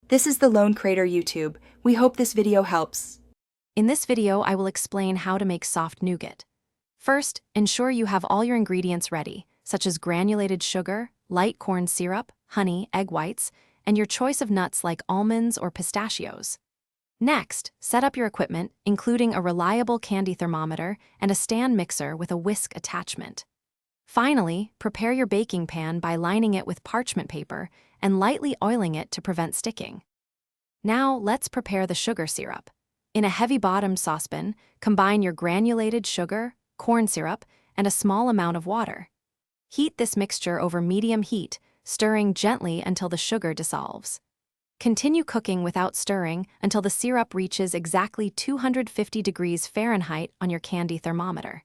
This is the Lone Crater YouTube. We hope this video helps. In this video, I will explain how to make soft nougat. First, ensure you have all your ingredients ready, such as granulated sugar, light corn syrup, honey, egg whites, and your choice of nuts like almonds or pistachios. Next, set up your equipment, including a reliable candy thermometer and a stand mixer with a whisk attachment. Finally, prepare your baking pan by lining it with parchment paper and lightly oiling it to prevent sticking. Now, let's prepare the sugar syrup. In a heavy-bottomed saucepan, combine your granulated sugar, corn syrup, and a small amount of water. Heat this mixture over medium heat, stirring gently until the sugar dissolves. Continue cooking without stirring until the syrup reaches exactly 250 degrees Fahrenheit on your candy thermometer.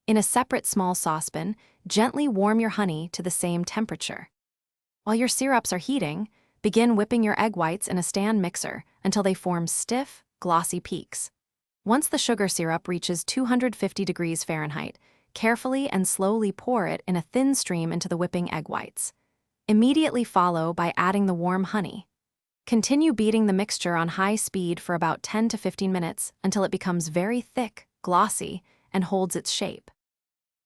In a separate small saucepan, gently warm your honey to the same temperature. While your syrups are heating, begin whipping your egg whites in a stand mixer until they form stiff, glossy peaks. Once the sugar syrup reaches 250 degrees Fahrenheit, carefully and slowly pour it in a thin stream into the whipping egg whites. Immediately follow by adding the warm honey. Continue beating the mixture on high speed for about 10 to 15 minutes until it becomes very thick, glossy, and holds its shape.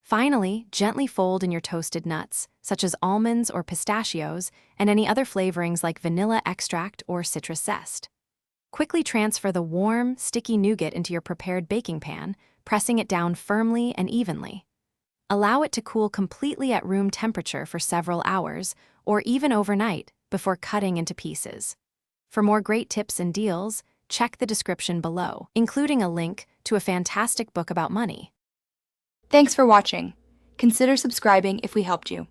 Finally, gently fold in your toasted nuts, such as almonds or pistachios, and any other flavorings like vanilla extract or citrus zest. Quickly transfer the warm, sticky nougat into your prepared baking pan, pressing it down firmly and evenly. Allow it to cool completely at room temperature for several hours, or even overnight, before cutting into pieces. For more great tips and deals, check the description below, including a link to a fantastic book about money. Thanks for watching. Consider subscribing if we helped you.